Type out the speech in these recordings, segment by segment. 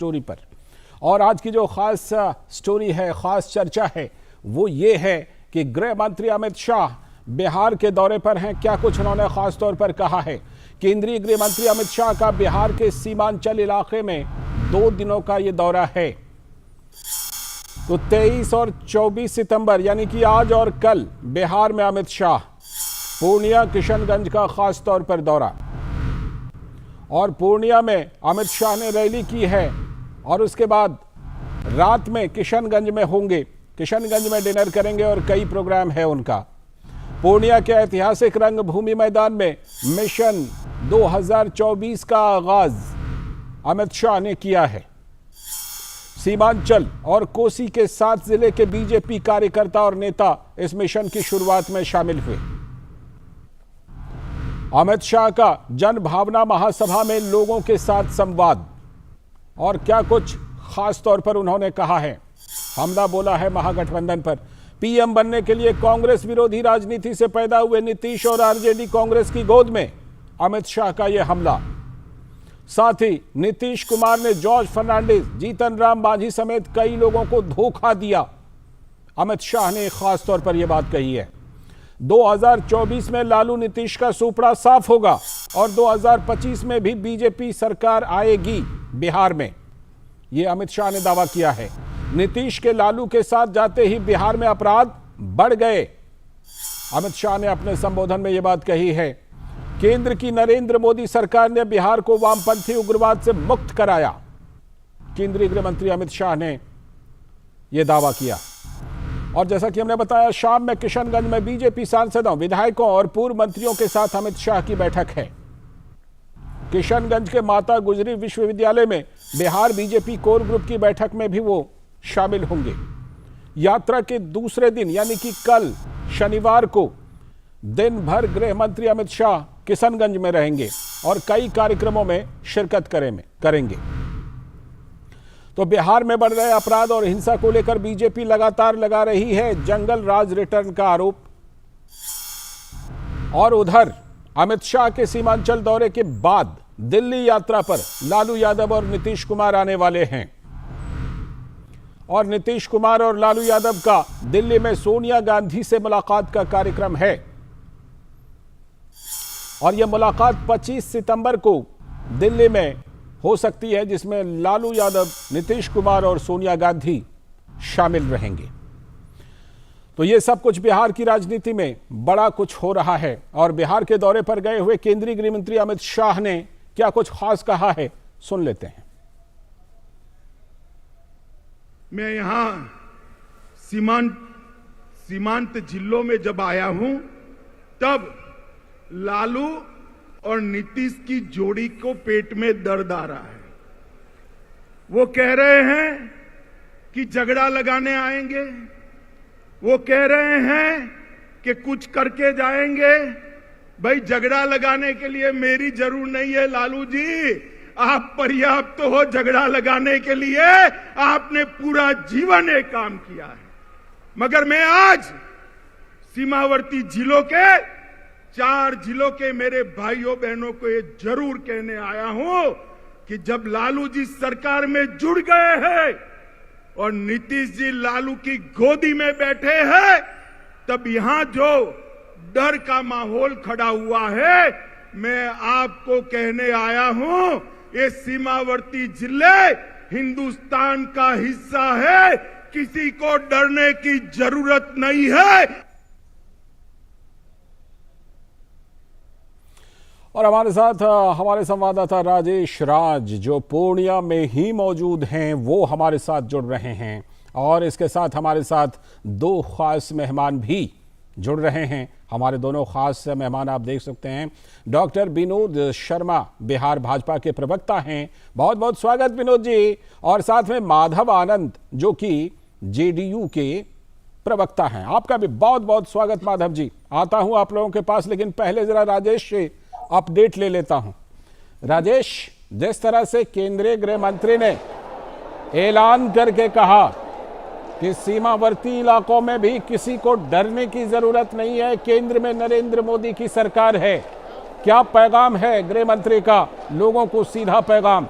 Story पर। और आज की जो खास स्टोरी है, खास चर्चा है, वो ये है कि गृह मंत्री अमित शाह बिहार के दौरे पर हैं। क्या कुछ उन्होंने खास तौर पर कहा है। केंद्रीय गृह मंत्री अमित शाह का बिहार के सीमांचल इलाके में 2 दिनों का ये दौरा है। तो 23 और 24 सितंबर यानी कि आज और कल बिहार में अमित शाह, पूर्णिया किशनगंज का खास तौर पर दौरा। और पूर्णिया में अमित शाह ने रैली की है और उसके बाद रात में किशनगंज में होंगे, किशनगंज में डिनर करेंगे और कई प्रोग्राम है उनका। पूर्णिया के ऐतिहासिक रंगभूमि मैदान में मिशन 2024 का आगाज अमित शाह ने किया है। सीमांचल और कोसी के 7 जिले के बीजेपी कार्यकर्ता और नेता इस मिशन की शुरुआत में शामिल हुए। अमित शाह का जन भावना महासभा में लोगों के साथ संवाद। और क्या कुछ खास तौर पर उन्होंने कहा है। हमला बोला है महागठबंधन पर। पीएम बनने के लिए कांग्रेस विरोधी राजनीति से पैदा हुए नीतीश और आरजेडी कांग्रेस की गोद में अमित शाह का यह हमला। साथ ही नीतीश कुमार ने जॉर्ज फर्नांडिस, जीतन राम मांझी समेत कई लोगों को धोखा दिया। अमित शाह ने खास तौर पर यह बात कही है। 2024 में लालू नीतीश का सुपड़ा साफ होगा और 2025 में भी बीजेपी सरकार आएगी बिहार में, यह अमित शाह ने दावा किया है। नीतीश के लालू के साथ जाते ही बिहार में अपराध बढ़ गए। अमित शाह ने अपने संबोधन में यह बात कही है। केंद्र की नरेंद्र मोदी सरकार ने बिहार को वामपंथी उग्रवाद से मुक्त कराया। केंद्रीय गृह मंत्री अमित शाह ने यह दावा किया। और जैसा कि हमने बताया, शाम में किशनगंज में बीजेपी सांसदों, विधायकों और पूर्व मंत्रियों के साथ अमित शाह की बैठक है। किशनगंज के माता गुजरी विश्वविद्यालय में बिहार बीजेपी कोर ग्रुप की बैठक में भी वो शामिल होंगे। यात्रा के दूसरे दिन यानी कि कल शनिवार को दिन भर गृह मंत्री अमित शाह किशनगंज में रहेंगे और कई कार्यक्रमों में शिरकत करेंगे। तो बिहार में बढ़ रहे अपराध और हिंसा को लेकर बीजेपी लगातार लगा रही है जंगल राज रिटर्न का आरोप। और उधर अमित शाह के सीमांचल दौरे के बाद दिल्ली यात्रा पर लालू यादव और नीतीश कुमार आने वाले हैं। और नीतीश कुमार और लालू यादव का दिल्ली में सोनिया गांधी से मुलाकात का कार्यक्रम है। और यह मुलाकात 25 सितंबर को दिल्ली में हो सकती है, जिसमें लालू यादव, नीतीश कुमार और सोनिया गांधी शामिल रहेंगे। तो ये सब कुछ बिहार की राजनीति में बड़ा कुछ हो रहा है। और बिहार के दौरे पर गए हुए केंद्रीय गृह मंत्री अमित शाह ने क्या कुछ खास कहा है, सुन लेते हैं। मैं यहां सीमांत जिलों में जब आया हूं, तब लालू और नीतीश की जोड़ी को पेट में दर्द आ रहा है। वो कह रहे हैं कि झगड़ा लगाने आएंगे, वो कह रहे हैं कि कुछ करके जाएंगे। भाई, झगड़ा लगाने के लिए मेरी जरूर नहीं है लालू जी, आप पर्याप्त हो झगड़ा लगाने के लिए। आपने पूरा जीवन एक काम किया है। मगर मैं आज सीमावर्ती जिलों के 4 जिलों के मेरे भाइयों बहनों को ये जरूर कहने आया हूं कि जब लालू जी सरकार में जुड़ गए हैं और नीतीश जी लालू की गोदी में बैठे हैं, तब यहां जो डर का माहौल खड़ा हुआ है, मैं आपको कहने आया हूं, ये सीमावर्ती जिले हिंदुस्तान का हिस्सा है, किसी को डरने की जरूरत नहीं है। और हमारे साथ हमारे संवाददाता राजेश राज, जो पूर्णिया में ही मौजूद हैं, वो हमारे साथ जुड़ रहे हैं। और इसके साथ हमारे साथ 2 खास मेहमान भी जुड़ रहे हैं। हमारे दोनों खास मेहमान आप देख सकते हैं। डॉक्टर विनोद शर्मा बिहार भाजपा के प्रवक्ता हैं, बहुत बहुत स्वागत विनोद जी। और साथ में माधव आनंद, जो कि जेडीयू के प्रवक्ता हैं, आपका भी बहुत बहुत स्वागत माधव जी। आता हूं आप लोगों के पास, लेकिन पहले जरा राजेश से अपडेट ले लेता हूं। राजेश, जिस तरह से केंद्रीय गृह मंत्री ने ऐलान करके कहा कि सीमावर्ती इलाकों में भी किसी को डरने की जरूरत नहीं है, केंद्र में नरेंद्र मोदी की सरकार है, क्या पैगाम है गृह मंत्री का, लोगों को सीधा पैगाम?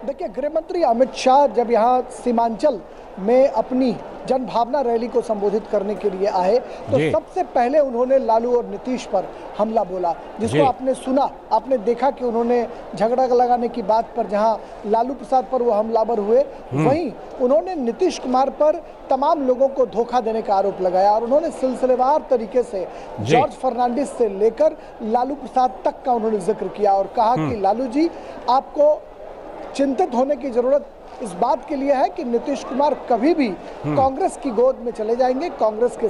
देखिए, गृह मंत्री अमित शाह जब यहाँ सीमांचल में अपनी जनभावना रैली को संबोधित करने के लिए आए तो सबसे पहले उन्होंने लालू और नीतीश पर हमला बोला, जिसको आपने सुना, आपने देखा कि उन्होंने झगड़ा लगाने की बात पर जहां लालू प्रसाद पर वो हमलावर हुए, वहीं उन्होंने नीतीश कुमार पर तमाम लोगों को धोखा देने का आरोप लगाया और उन्होंने सिलसिलेवार तरीके से जॉर्ज फर्नांडिस से लेकर लालू प्रसाद तक का उन्होंने जिक्र किया और कहा कि लालू जी, आपको चिंतित होने की जरूरत इस बात के लिए है कि नीतीश कुमार कभी भी कांग्रेस की गोद में चले जाएंगे, कांग्रेस के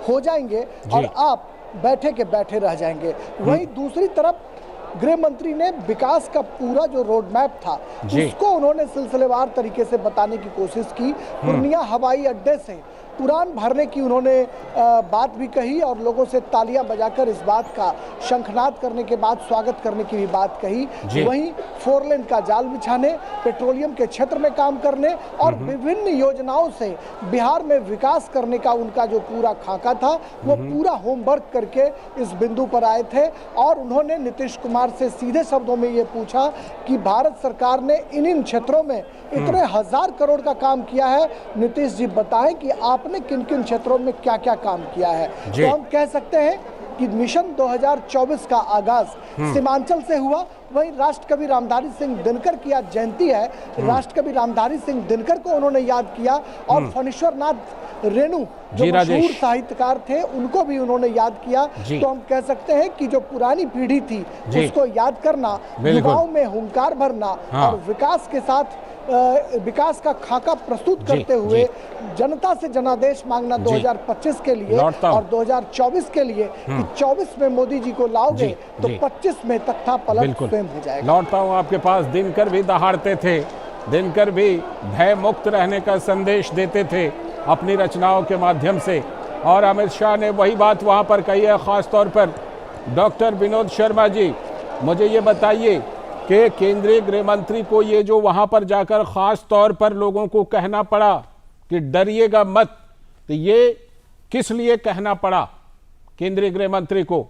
हो जाएंगे और आप बैठे के बैठे रह जाएंगे। वहीं दूसरी तरफ गृह मंत्री ने विकास का पूरा जो रोड मैप था उसको उन्होंने सिलसिलेवार तरीके से बताने की कोशिश की। पूर्णिया हवाई अड्डे से उड़ान भरने की उन्होंने बात भी कही और लोगों से तालियां बजाकर इस बात का शंखनाद करने के बाद स्वागत करने की भी बात कही। वहीं 4 लेन का जाल बिछाने, पेट्रोलियम के क्षेत्र में काम करने और विभिन्न योजनाओं से बिहार में विकास करने का उनका जो पूरा खाका था वो पूरा होमवर्क करके इस बिंदु पर आए थे और उन्होंने नीतीश कुमार से सीधे शब्दों में ये पूछा कि भारत सरकार ने इन क्षेत्रों में इतने 1000 करोड़ का काम किया है, नीतीश जी बताएं कि आपने किन किन क्षेत्रों में क्या क्या काम किया है। तो हम कह सकते हैं कि मिशन 2024 का आगाज सीमांचल से हुआ। वहीं राष्ट्रकवि रामधारी सिंह दिनकर की आज जयंती है, राष्ट्रकवि रामधारी सिंह दिनकर को उन्होंने याद किया और फणीश्वर नाथ रेणु जो मशहूर साहित्यकार थे उनको भी उन्होंने याद किया। तो हम कह सकते हैं कि जो पुरानी पीढ़ी थी उसको याद करना, युवाओं में हुंकार भरना और विकास के साथ विकास का खाका प्रस्तुत करते हुए जनता से जनादेश मांगना 2025 के लिए और 2024 के लिए कि 24 में मोदी जी को लाओगे तो 25 में तख्ता पलट स्वयं हो जाएगा। लौटता हूं आपके पास। दिनकर भी दहाड़ते थे, दिनकर भी भय मुक्त रहने का संदेश देते थे अपनी रचनाओं के माध्यम से और अमित शाह ने वही बात वहां पर कही है। खास तौर पर डॉक्टर विनोद शर्मा जी, मुझे ये बताइए कि केंद्रीय गृह मंत्री को ये जो वहां पर जाकर खास तौर पर लोगों को कहना पड़ा कि डरिएगा मत, तो ये किस लिए कहना पड़ा केंद्रीय गृह मंत्री को?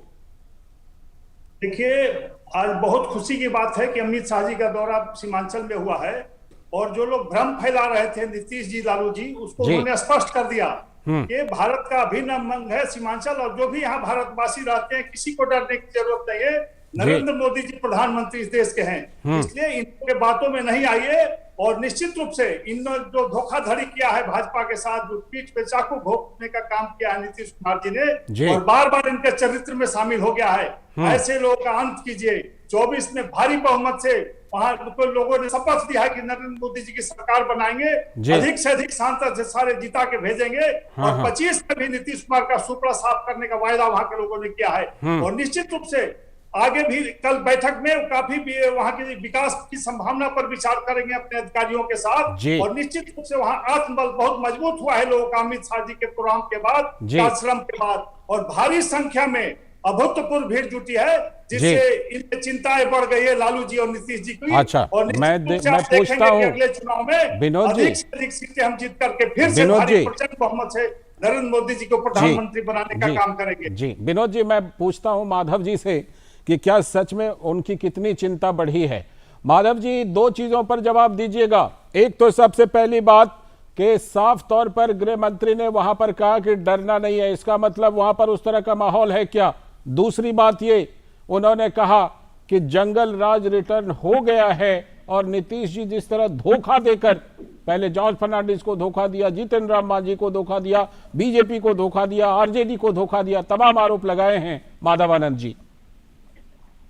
देखिए, आज बहुत खुशी की बात है कि अमित शाह जी का दौरा सीमांचल में हुआ है और जो लोग भ्रम फैला रहे थे नीतीश जी, लालू जी, उसको उन्होंने स्पष्ट कर दिया कि भारत का अभिन्न अंग है सीमांचल और जो भी यहाँ भारतवासी रहते हैं किसी को डरने की जरूरत नहीं है। नरेंद्र मोदी जी प्रधानमंत्री इस देश के हैं, इसलिए इनके बातों में नहीं आइए और निश्चित रूप से इन जो धोखाधड़ी किया है भाजपा के साथ, जो पीठ पे चाकू घोंपने का काम किया है नीतीश कुमार जी ने और बार बार इनके चरित्र में शामिल हो गया है, ऐसे लोगों का अंत कीजिए। 24 में भारी बहुमत से वहां तो लोगों ने शपथ लिया है कि नरेंद्र मोदी जी की सरकार बनाएंगे, अधिक से अधिक सांसद से सारे जिता के भेजेंगे और 25 में भी नीतीश कुमार का सुपड़ा साफ करने का वायदा वहां के लोगों ने किया है। और निश्चित रूप से आगे भी कल बैठक में काफी भी वहां के विकास की संभावना पर विचार करेंगे अपने अधिकारियों के साथ और निश्चित रूप से वहां आत्मबल बहुत मजबूत हुआ है लोगों का अमित शाह जी के प्रोग्राम के बाद, कार्यक्रम के बाद और भारी संख्या में अभूतपूर्व भीड़ जुटी है जिससे इनकी चिंताएं बढ़ गई है लालू जी और नीतीश जी की। अच्छा, मैं पूछता हूं अगले चुनाव में विनोद जी, अधिक से अधिक सीटें हम जीत करके फिर से भारी प्रचंड बहुमत से नरेंद्र मोदी जी को प्रधानमंत्री बनाने का काम करेंगे। जी विनोद जी, मैं पूछता हूं माधव जी से कि क्या सच में उनकी कितनी चिंता बढ़ी है। माधव जी, 2 चीजों पर जवाब दीजिएगा। एक तो सबसे पहली बात कि साफ तौर पर गृह मंत्री ने वहां पर कहा कि डरना नहीं है, इसका मतलब वहां पर उस तरह का माहौल है क्या? दूसरी बात ये, उन्होंने कहा कि जंगल राज रिटर्न हो गया है और नीतीश जी जिस तरह धोखा देकर पहले जॉर्ज फर्नांडिस को धोखा दिया, जीतन राम मांझी को धोखा दिया, बीजेपी को धोखा दिया, आरजेडी को धोखा दिया, तमाम आरोप लगाए हैं माधवानंद जी।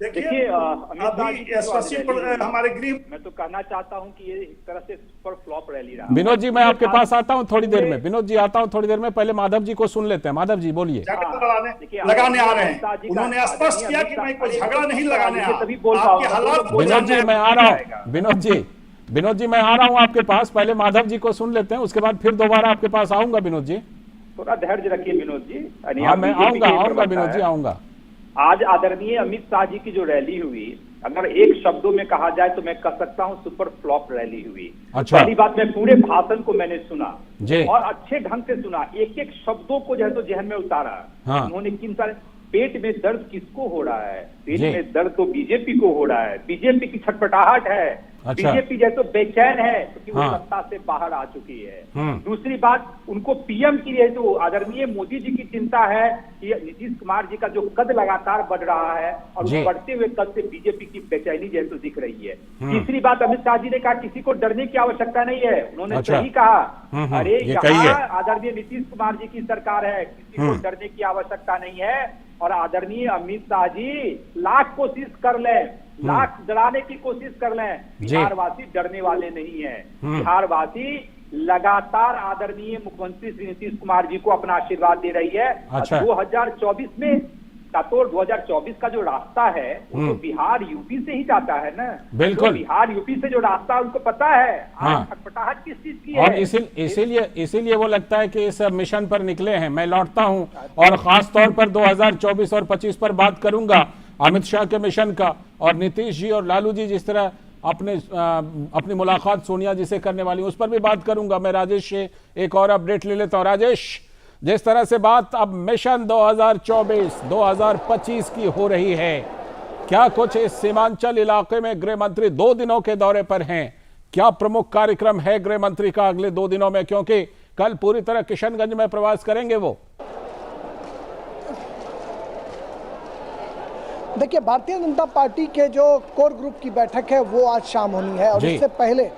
देखिए हमारे गृह, मैं तो कहना चाहता हूं कि ये एक तरह से सुपर फ्लॉप रैली रहा। विनोद जी, मैं आपके पास आता हूं थोड़ी देर में। विनोद जी, आता हूं थोड़ी देर में, पहले माधव जी को सुन लेते हैं। माधव जी बोलिए। लगाने आ रहे हैं, उन्होंने स्पष्ट किया कि मैं कोई झगड़ा नहीं लगाने आ रहा। विनोद जी, मैं आ रहा हूं। विनोद जी, मैं आ रहा हूं आपके पास। पहले माधव जी को सुन लेते हैं, उसके बाद फिर दोबारा आपके पास आऊंगा। विनोद जी, थोड़ा धैर्य रखिए। विनोद जी, मैं आऊंगा विनोद जी, आऊंगा। आज आदरणीय अमित शाह जी की जो रैली हुई, अगर एक शब्दों में कहा जाए तो मैं कह सकता हूं सुपर फ्लॉप रैली हुई। अच्छा। पहली बात, मैं पूरे भाषण को मैंने सुना जी। और अच्छे ढंग से सुना, एक एक शब्दों को जो है तो जहन में उतारा। उन्होंने किन सारे पेट में दर्द किसको हो रहा है? पेट में दर्द तो बीजेपी को हो रहा है, बीजेपी की छटपटाहट है। अच्छा। बीजेपी जैसे बेचैन है क्योंकि वो हाँ। सत्ता से बाहर आ चुकी है। दूसरी बात, उनको पीएम की है जो आदरणीय मोदी जी की चिंता है कि नीतीश कुमार जी का जो कद लगातार बढ़ रहा है और उस बढ़ते हुए कद से बीजेपी की बेचैनी जैसे दिख रही है। तीसरी बात, अमित शाह जी ने कहा किसी को डरने की आवश्यकता नहीं है। उन्होंने अच्छा। सही कहा, अरे यहाँ आदरणीय नीतीश कुमार जी की सरकार है, किसी को डरने की आवश्यकता नहीं है। और आदरणीय अमित शाह जी लाख कोशिश कर लें, लाख डराने की कोशिश कर लें, बिहारवासी डरने वाले नहीं है। बिहारवासी लगातार आदरणीय मुख्यमंत्री श्री नीतीश कुमार जी को अपना आशीर्वाद दे रही है। अच्छा। 2024 में का तो 2024 का जो रास्ता है वो तो बिहार यूपी से ही जाता है ना। बिल्कुल। तो बिहार यूपी से जो रास्ता उनको पता है। हाँ। आज खटपटाहट किस चीज की और है? इसीलिए वो लगता है कि इस मिशन पर निकले हैं। मैं लौटता हूं और खास तौर पर 2024 और 25 पर बात करूंगा, अमित शाह के मिशन का, और नीतीश जी और लालू जी जिस तरह अपनी मुलाकात सोनिया जी से करने वाली, उस पर भी बात करूंगा। मैं राजेश से एक और अपडेट ले लेता हूं। राजेश, जिस तरह से बात अब मिशन 2024-2025 की हो रही है, क्या कुछ इस सीमांचल इलाके में गृह मंत्री 2 दिनों के दौरे पर हैं? क्या प्रमुख कार्यक्रम है गृह मंत्री का अगले 2 दिनों में, क्योंकि कल पूरी तरह किशनगंज में प्रवास करेंगे वो? देखिए, भारतीय जनता पार्टी के जो कोर ग्रुप की बैठक है वो आज शाम होनी है और इससे पहले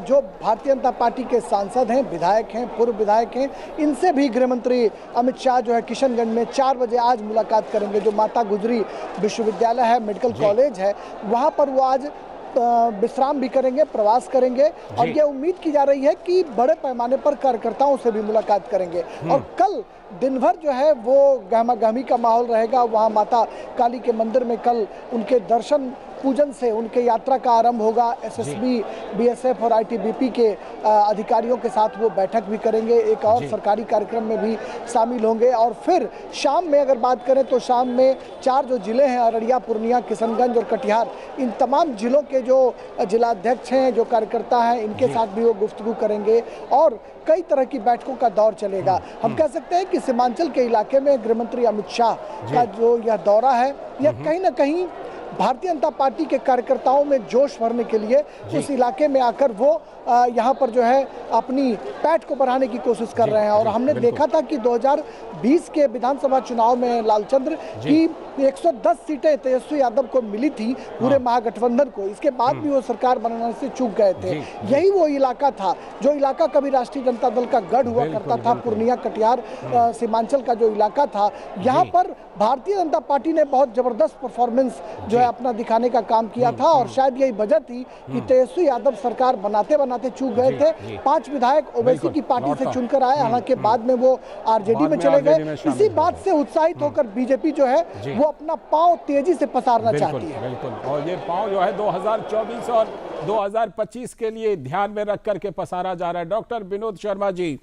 जो भारतीय जनता पार्टी के सांसद हैं, विधायक हैं, पूर्व विधायक हैं, इनसे भी गृह मंत्री अमित शाह जो है किशनगंज में 4 बजे आज मुलाकात करेंगे। जो माता गुजरी विश्वविद्यालय है, मेडिकल कॉलेज है, वहाँ पर वो आज विश्राम भी करेंगे, प्रवास करेंगे और ये उम्मीद की जा रही है कि बड़े पैमाने पर कार्यकर्ताओं से भी मुलाकात करेंगे। और कल दिन भर जो है वो गहमा गहमी का माहौल रहेगा। वहाँ माता काली के मंदिर में कल उनके दर्शन पूजन से उनके यात्रा का आरंभ होगा। एसएसबी, बीएसएफ और आईटीबीपी के अधिकारियों के साथ वो बैठक भी करेंगे। एक और सरकारी कार्यक्रम में भी शामिल होंगे और फिर शाम में अगर बात करें तो शाम में 4 जो जिले हैं, अररिया, पूर्णिया, किशनगंज और कटिहार, इन तमाम जिलों के जो जिलाध्यक्ष हैं, जो कार्यकर्ता हैं, इनके साथ भी वो गुफ्तगू करेंगे और कई तरह की बैठकों का दौर चलेगा। हम कह सकते हैं कि सीमांचल के इलाके में गृह मंत्री अमित शाह का जो यह दौरा है, यह कहीं ना कहीं भारतीय जनता पार्टी के कार्यकर्ताओं में जोश भरने के लिए उस इलाके में आकर वो यहाँ पर जो है अपनी पैठ को बढ़ाने की कोशिश कर रहे हैं। और हमने देखा था कि 2020 के विधानसभा चुनाव में लालचंद्र की 110 सीटें तेजस्वी यादव को मिली थी, पूरे महागठबंधन को। इसके बाद भी वो सरकार बनाने से चूक गए थे। यही वो इलाका था जो इलाका कभी राष्ट्रीय जनता दल का गढ़ हुआ करता था। पूर्णिया, कटिहार, सीमांचल का जो इलाका था, यहाँ पर भारतीय जनता पार्टी ने बहुत जबरदस्त परफॉर्मेंस जो है अपना दिखाने का काम किया था और शायद यही वजह थी कि तेजस्वी यादव सरकार बनाते बनाते चूक गए थे। 5 विधायक ओवैसी की पार्टी से चुनकर आए, हालांकि बाद में वो आरजेडी में चले गए। इसी बात से उत्साहित होकर बीजेपी जो है वो अपना पांव तेजी से पसारना चाहती है। बिल्कुल, और ये पांव जो है 2024 और 2025 के लिए ध्यान में रख करके पसारा जा रहा है। डॉक्टर विनोद शर्मा जी,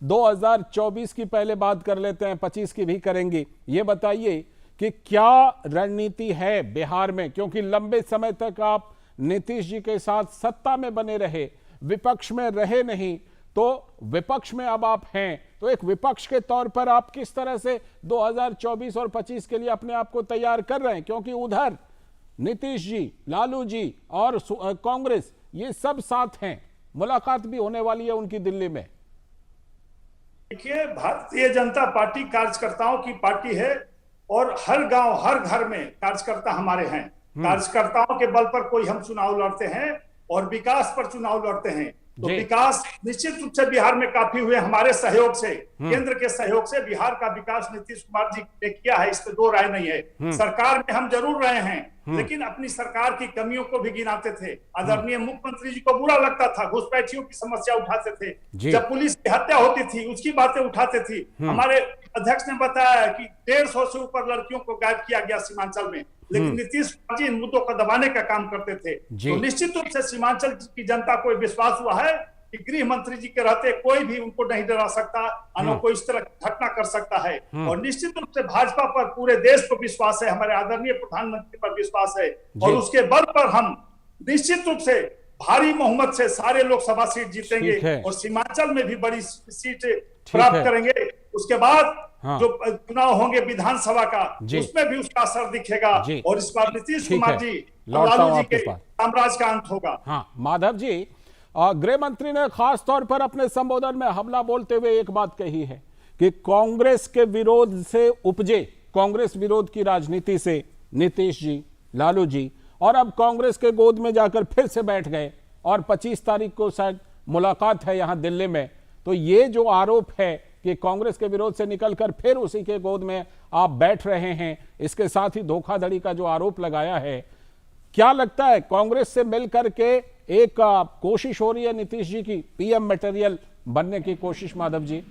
2024 की पहले बात कर लेते हैं, 25 की भी करेंगे। ये बताइए कि क्या रणनीति है बिहार में, क्योंकि लंबे समय तक आप नीतीश जी के साथ सत्ता में बने रहे, विपक्ष में रहे नहीं, तो विपक्ष में अब आप हैं, तो एक विपक्ष के तौर पर आप किस तरह से 2024 और 25 के लिए अपने आप को तैयार कर रहे हैं, क्योंकि उधर नीतीश जी, लालू जी और कांग्रेस ये सब साथ हैं, मुलाकात भी होने वाली है उनकी दिल्ली में। देखिए, भारतीय जनता पार्टी कार्यकर्ताओं की पार्टी है और हर गांव, हर घर में कार्यकर्ता हमारे हैं। कार्यकर्ताओं के बल पर कोई हम चुनाव लड़ते हैं और विकास पर चुनाव लड़ते हैं। तो विकास निश्चित रूप से बिहार में काफी हुए हमारे सहयोग से, केंद्र के सहयोग से बिहार का विकास नीतीश कुमार जी ने किया है, इस पे दो राय नहीं है। सरकार में हम जरूर रहे हैं, लेकिन अपनी सरकार की कमियों को भी गिनाते थे। आदरणीय मुख्यमंत्री जी को बुरा लगता था, घुसपैठियों की समस्या उठाते थे, जब पुलिस की हत्या होती थी उसकी बातें उठाते थे। हमारे अध्यक्ष ने बताया कि 150 से ऊपर लड़कियों को गायब किया गया सीमांचल में, लेकिन नीतीश कुमार जी इन मुद्दों को दबाने का काम करते थे। तो निश्चित रूप से सीमांचल की जनता को विश्वास हुआ है कि गृह मंत्री जी के रहते कोई भी उनको नहीं डरा सकता, को इस तरह घटना कर सकता है। और निश्चित रूप से भाजपा पर पूरे देश को विश्वास है, हमारे आदरणीय प्रधानमंत्री पर विश्वास है और उसके बल पर हम निश्चित रूप से भारी बहुमत से सारे लोकसभा सीट जीतेंगे और सीमांचल में भी बड़ी सीट प्राप्त करेंगे। उसके बाद हाँ। जो चुनाव होंगे विधानसभा का, उसमें भी उसका असर दिखेगा और इस बार नीतीश कुमार जी लालू जी के साम्राज्य का अंत होगा। हाँ माधव जी, गृह मंत्री ने खास तौर पर अपने संबोधन में हमला बोलते हुए एक बात कही है कि कांग्रेस के विरोध से उपजे, कांग्रेस विरोध की राजनीति से नीतीश जी, लालू जी, और अब कांग्रेस के गोद में जाकर फिर से बैठ गए और 25 तारीख को शायद मुलाकात है यहां दिल्ली में। तो ये जो आरोप है कि कांग्रेस के विरोध से निकलकर फिर उसी के गोद में आप बैठ रहे हैं, इसके साथ ही धोखाधड़ी का जो आरोप लगाया है, क्या लगता है कांग्रेस से मिलकर के एक कोशिश हो रही है नीतीश जी की पीएम मटेरियल बनने की कोशिश? माधव जी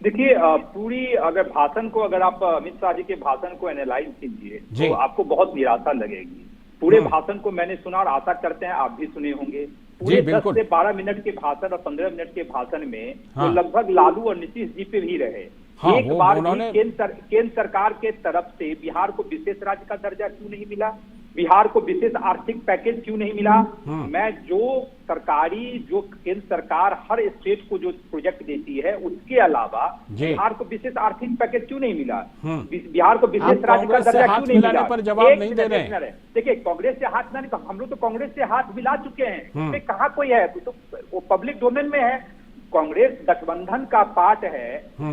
देखिए, पूरी अगर भाषण को, अगर आप अमित शाह जी के भाषण को एनालाइज कीजिए तो आपको बहुत निराशा लगेगी। पूरे भाषण को मैंने सुना और आशा करते हैं आप भी सुने होंगे। पूरे 10 से 12 मिनट के भाषण और 15 मिनट के भाषण में वो लगभग लालू और नीतीश जी पे भी रहे। एक बार भी केंद्र सरकार के तरफ से बिहार को विशेष राज्य का दर्जा क्यों नहीं मिला, बिहार को विशेष आर्थिक पैकेज क्यों नहीं मिला, मैं जो केंद्र सरकार हर स्टेट को जो प्रोजेक्ट देती है उसके अलावा बिहार को विशेष आर्थिक पैकेज क्यों नहीं मिला, बिहार को विशेष राज्य का दर्जा क्यों नहीं मिला, पर जवाब नहीं दे रहे हैं। देखिए, कांग्रेस से हाथ मिलाने, हम लोग तो कांग्रेस से हाथ मिला चुके हैं, इसमें कहाँ कोई है, तो वो पब्लिक डोमेन में है। कांग्रेस गठबंधन का पार्ट है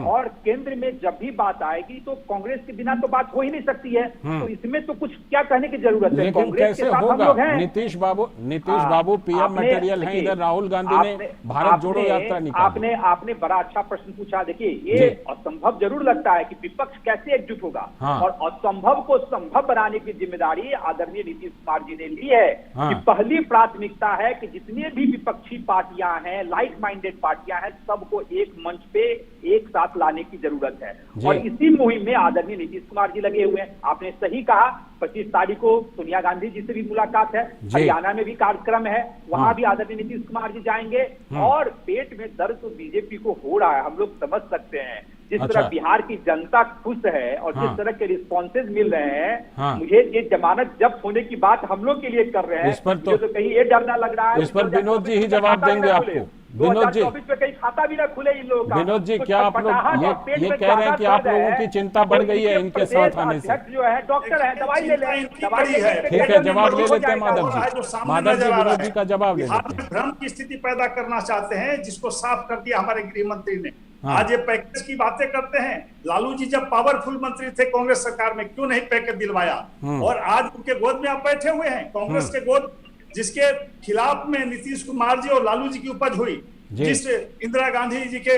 और केंद्र में जब भी बात आएगी तो कांग्रेस के बिना तो बात हो ही नहीं सकती है। तो इसमें तो कुछ क्या कहने की जरूरत है। कांग्रेस के साथ हम लोग हैं। नीतीश बाबू पीएम मटेरियल हैं, इधर राहुल गांधी ने भारत जोड़ो यात्रा निकाली। आपने बड़ा अच्छा प्रश्न पूछा। देखिए, ये असंभव जरूर लगता है कि विपक्ष कैसे एकजुट होगा, और असंभव को संभव बनाने की जिम्मेदारी आदरणीय नीतीश कुमार जी ने ली है। कि पहली प्राथमिकता है कि जितने भी विपक्षी पार्टियां हैं, लाइक माइंडेड पार्टियां है, सबको एक मंच पे एक साथ लाने की जरूरत है, और इसी मुहिम में आदरणीय नीतीश कुमार जी लगे हुए हैं। आपने सही कहा, 25 तारीख को सोनिया गांधी जी से भी मुलाकात है, हरियाणा में भी कार्यक्रम है, वहां भी आदरणीय नीतीश कुमार जी जाएंगे। और पेट में दर्द तो बीजेपी को हो रहा है, हम लोग समझ सकते हैं। जिस तरह बिहार की जनता खुश है और जिस तरह के रिस्पॉन्सेज मिल रहे हैं, मुझे ये जमानत जब्त होने की बात हम लोग के लिए कर रहे हैं, तो कहीं ये डरना लग रहा है। इस पर विनोद जी ही जवाब देंगे आपको। विनोद जी, कहीं खाता भी ना खुले इन लोगों का। विनोद जी, क्या आप लोग ये कह रहे हैं कि आप लोगों की चिंता बढ़ गई है इनके साथ आने से? जो है डॉक्टर है, दवाई ले लें, ठीक है, जवाब ले लेते हैं माधव जी। माधव जी, विनोद जी का जवाब ले लेते हैं। भ्रम की स्थिति पैदा करना चाहते हैं, जिसको साफ कर दिया हमारे गृह मंत्री ने। आज ये पैकेज की बातें करते हैं। लालू जी जब पावरफुल मंत्री थे कांग्रेस सरकार में, क्यों नहीं पैकेज दिलवाया? और आज उनके गोद में आप बैठे हुए हैं, कांग्रेस के गोद, जिसके खिलाफ में नीतीश कुमार जी और लालू जी की उपज हुई, जिस इंदिरा गांधी जी के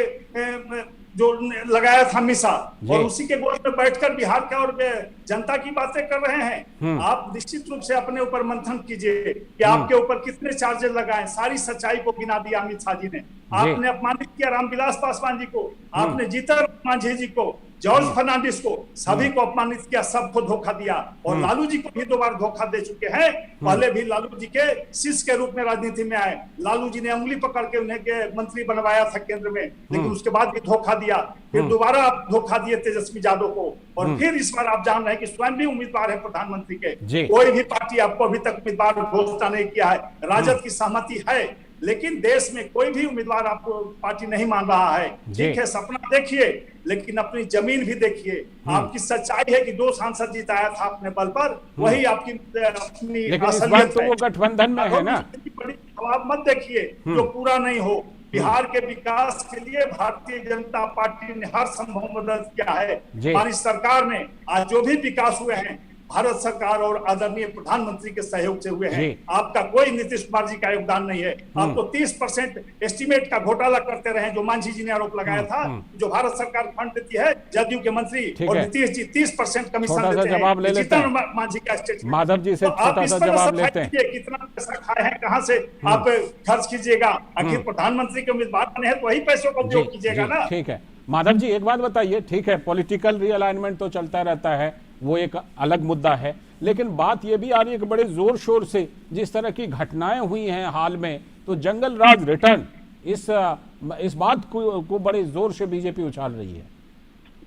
जो लगाया था मिसा, और उसी के गोद में बैठकर बिहार के और जनता की बातें कर रहे हैं। आप निश्चित रूप से अपने ऊपर मंथन कीजिए कि आपके ऊपर कितने चार्जेस लगाए। सारी सच्चाई को गिना दिया अमित शाह जी ने। आपने अपमानित किया रामविलास पासवान जी को, आपने जीतन मांझी जी को, जॉर्ज फर्नांडिस को, सभी को अपमानित किया, सबको धोखा दिया। और लालू जी को भी 2 बार धोखा दे चुके हैं। पहले भी लालू जी के शिष्य के रूप में राजनीति में आए, लालू जी ने उंगली पकड़ के उन्हें के मंत्री बनवाया था केंद्र में, लेकिन उसके बाद भी धोखा दिया। फिर दोबारा आप धोखा दिए तेजस्वी यादव को, और फिर इस बार आप जान रहे हैं कि स्वयं भी उम्मीदवार है प्रधानमंत्री के। कोई भी पार्टी आपको अभी तक उम्मीदवार घोषणा नहीं किया है। राजद की सहमति है, लेकिन देश में कोई भी उम्मीदवार आपको पार्टी नहीं मान रहा है। ठीक है, सपना देखिए, लेकिन अपनी जमीन भी देखिए। आपकी सच्चाई है कि 2 सांसद जिताया था अपने बल पर, वही आपकी अपनी असलियत है। तो वो गठबंधन में है ना। आप मत देखिए जो पूरा नहीं हो। बिहार के विकास के लिए भारतीय जनता पार्टी ने हर संभव मदद किया है। हमारी सरकार ने आज जो भी विकास हुए हैं, भारत सरकार और आदरणीय प्रधानमंत्री के सहयोग से हुए हैं। आपका कोई नीतीश कुमार जी का योगदान नहीं है। आप तो 30% एस्टीमेट का घोटाला करते रहे, जो मांझी जी ने आरोप लगाया था। जो भारत सरकार फंड देती है, जदयू के मंत्री और नीतीश जी 30% कमीशन देते हैं। जवाब ले लेते हैं मांझी का स्टेटमेंट। माधव जी से छोटा सा जवाब लेते हैं। कितना पैसा खाए हैं, कहाँ से आप खर्च कीजिएगा? आखिर प्रधानमंत्री के उम्मीदवार बने हैं तो वही पैसों का उपयोग कीजिएगा ना। ठीक है माधव जी, एक बात बताइए, ठीक है पॉलिटिकल रीअलाइनमेंट तो चलता रहता है, वो एक अलग मुद्दा है, लेकिन बात यह भी आ रही है कि बड़े जोर शोर से जिस तरह की घटनाएं हुई हैं हाल में, तो जंगल राज रिटर्न, इस बात को बड़े जोर से बीजेपी उछाल रही है।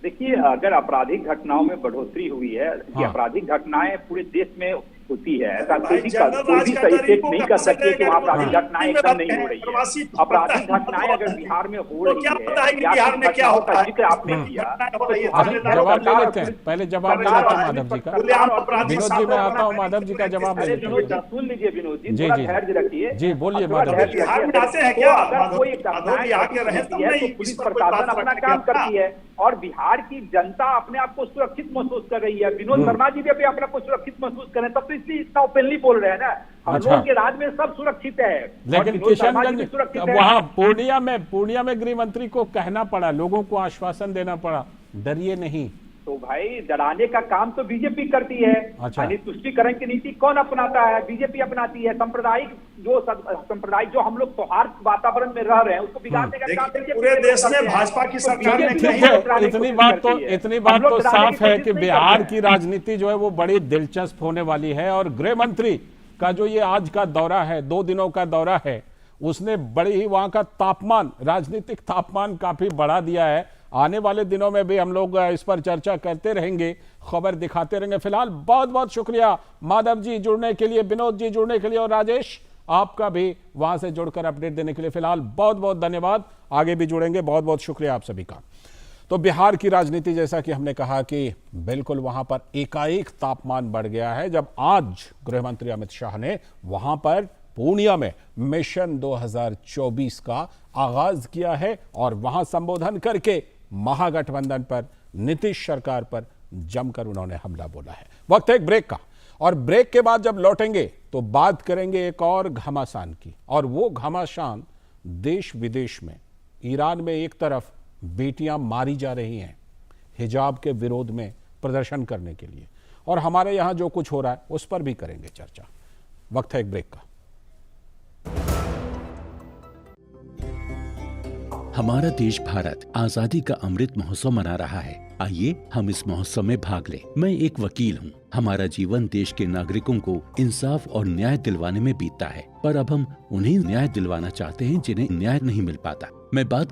देखिए, अगर आपराधिक घटनाओं में बढ़ोतरी हुई है, आपराधिक घटनाएं पूरे देश में होती है। ऐसा कोई भी स्टेट नहीं कर सकते कि वहाँ आपराधिक घटनाएं एकदम नहीं हो रही है। आपराधिक घटनाएं अगर बिहार में हो रही है, बिहार में क्या होता है जिक्र आपने किया, जवाब ले लेते हैं, पहले जवाब ले लेते हैं माधव जी का। विनोद जी मैं आता हूँ, माधव जी का जवाब ले लेते हैं। सुन लीजिए विनोद जी, जी जी धैर्य रखिए जी, बोलिए माधव जी। बिहार में आते हैं क्या? अगर कोई घटनाएं है तो पुलिस प्रशासन अपना काम करती है और बिहार की जनता अपने आप को सुरक्षित महसूस कर रही है। विनोद शर्मा जी भी अपने आप को सुरक्षित महसूस करें, तब तो इसलिए इतना ओपनली बोल रहे हैं ना। हम लोगों के राज्य में सब सुरक्षित है, लेकिन किशनगंज वहाँ पूर्णिया में गृह मंत्री को कहना पड़ा, लोगों को आश्वासन देना पड़ा, डरिए नहीं। तो भाई डराने का काम तो बीजेपी करती है। अच्छा। तुष्टिकरण की नीति कौन अपनाता है? बीजेपी अपनाती है। सांप्रदायिक जो हम लोग सौहार्द वातावरण में रह रहे हैं उसको बिगाड़ने का काम पूरे देश में भाजपा की सरकार ने ठीक है। इतनी बात तो साफ है कि बिहार की राजनीति जो है वो बड़ी दिलचस्प होने वाली है। और गृह मंत्री का जो ये आज का दौरा है, 2 दिनों का दौरा है, उसने बड़ी ही वहां का तापमान, राजनीतिक तापमान काफी बढ़ा दिया है। आने वाले दिनों में भी हम लोग इस पर चर्चा करते रहेंगे, खबर दिखाते रहेंगे। फिलहाल बहुत बहुत शुक्रिया माधव जी जुड़ने के लिए, विनोद जी जुड़ने के लिए, और राजेश आपका भी वहां से जुड़कर अपडेट देने के लिए फिलहाल बहुत बहुत धन्यवाद। आगे भी जुड़ेंगे, बहुत बहुत शुक्रिया आप सभी का। तो बिहार की राजनीति, जैसा कि हमने कहा कि बिल्कुल वहां पर एकाएक तापमान बढ़ गया है जब आज गृह मंत्री अमित शाह ने वहां पर पूर्णिया में मिशन 2024 का आगाज किया है और वहां संबोधन करके महागठबंधन पर, नीतीश सरकार पर जमकर उन्होंने हमला बोला है। वक्त है एक ब्रेक का, और ब्रेक के बाद जब लौटेंगे तो बात करेंगे एक और घमासान की। और वो घमासान देश विदेश में, ईरान में एक तरफ बेटियां मारी जा रही हैं हिजाब के विरोध में प्रदर्शन करने के लिए, और हमारे यहां जो कुछ हो रहा है उस पर भी करेंगे चर्चा। वक्त है एक ब्रेक का। हमारा देश भारत आजादी का अमृत महोत्सव मना रहा है। आइए हम इस महोत्सव में भाग लें। मैं एक वकील हूँ। हमारा जीवन देश के नागरिकों को इंसाफ और न्याय दिलवाने में बीतता है, पर अब हम उन्हें न्याय दिलवाना चाहते हैं जिन्हें न्याय नहीं मिल पाता। मैं बात